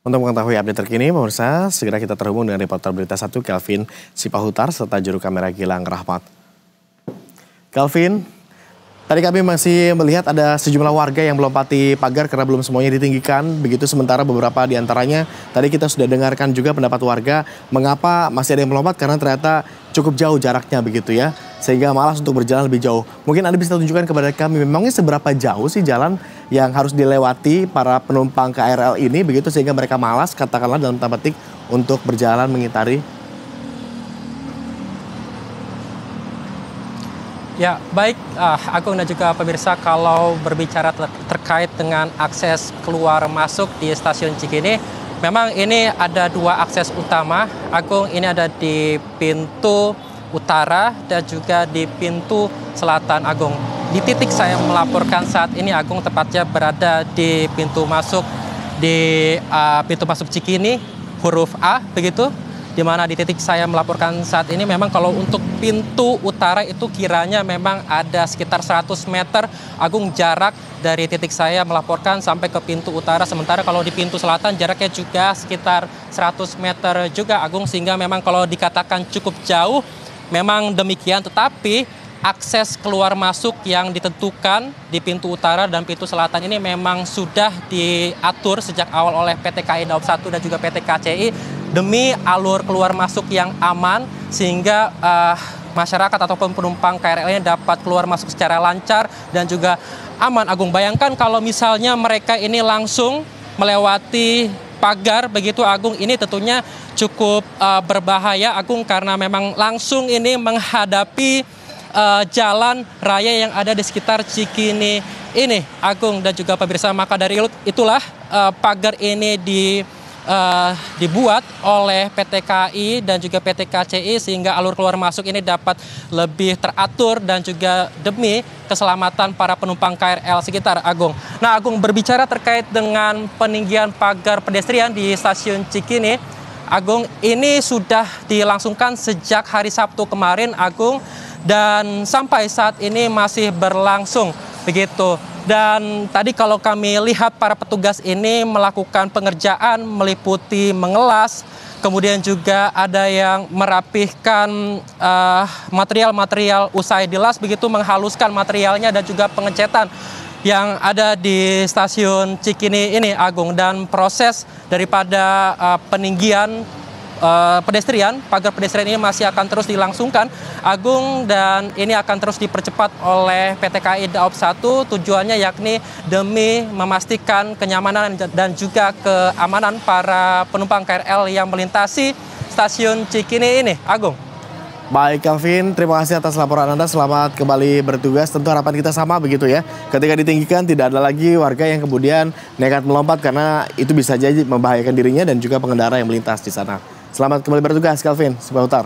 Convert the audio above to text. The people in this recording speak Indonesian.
Untuk mengetahui update terkini, pemirsa, segera kita terhubung dengan reporter Berita 1 Kelvin Sipahutar serta juru kamera Gilang Rahmat. Kelvin, tadi kami masih melihat ada sejumlah warga yang melompati pagar karena belum semuanya ditinggikan. Begitu sementara beberapa di antaranya, tadi kita sudah dengarkan juga pendapat warga mengapa masih ada yang melompat karena ternyata cukup jauh jaraknya begitu ya. Sehingga malas untuk berjalan lebih jauh. Mungkin Anda bisa tunjukkan kepada kami memangnya seberapa jauh sih jalan yang harus dilewati para penumpang KRL ini begitu sehingga mereka malas katakanlah dalam tanda petik untuk berjalan mengitari. Ya, baik Agung dan juga pemirsa, kalau berbicara terkait dengan akses keluar masuk di stasiun Cikini, memang ini ada dua akses utama. Agung, ini ada di pintu utara dan juga di pintu selatan, Agung. Di titik saya melaporkan saat ini, Agung, tepatnya berada di pintu masuk Cikini huruf A begitu. Di mana di titik saya melaporkan saat ini memang kalau untuk pintu utara itu kiranya memang ada sekitar 100 meter, Agung, jarak dari titik saya melaporkan sampai ke pintu utara. Sementara kalau di pintu selatan jaraknya juga sekitar 100 meter juga, Agung, sehingga memang kalau dikatakan cukup jauh memang demikian, tetapi akses keluar masuk yang ditentukan di pintu utara dan pintu selatan ini memang sudah diatur sejak awal oleh PT KAI Daob 1 dan juga PT KCI demi alur keluar masuk yang aman sehingga masyarakat ataupun penumpang KRL-nya dapat keluar masuk secara lancar dan juga aman, Agung. Bayangkan kalau misalnya mereka ini langsung melewati pagar begitu, Agung, ini tentunya cukup berbahaya, Agung, karena memang langsung ini menghadapi jalan raya yang ada di sekitar Cikini ini, Agung dan juga pemirsa. Maka dari itulah pagar ini dibuat oleh PT KAI dan juga PT KCI sehingga alur keluar masuk ini dapat lebih teratur dan juga demi keselamatan para penumpang KRL sekitar, Agung. Nah, Agung, berbicara terkait dengan peninggian pagar pedestrian di stasiun Cikini, Agung, ini sudah dilangsungkan sejak hari Sabtu kemarin, Agung, dan sampai saat ini masih berlangsung begitu. Dan tadi kalau kami lihat para petugas ini melakukan pengerjaan meliputi mengelas, kemudian juga ada yang merapihkan material-material usai dilas begitu, menghaluskan materialnya dan juga pengecetan yang ada di stasiun Cikini ini, Agung. Dan proses daripada peninggian pagar pedestrian ini masih akan terus dilangsungkan, Agung, dan ini akan terus dipercepat oleh PT KAI Daob 1, tujuannya yakni demi memastikan kenyamanan dan juga keamanan para penumpang KRL yang melintasi stasiun Cikini ini, Agung. Baik, Kelvin, terima kasih atas laporan Anda. Selamat kembali bertugas. Tentu harapan kita sama begitu ya. Ketika ditinggikan tidak ada lagi warga yang kemudian nekat melompat karena itu bisa jadi membahayakan dirinya dan juga pengendara yang melintas di sana. Selamat kembali bertugas, Kelvin Sipahutar.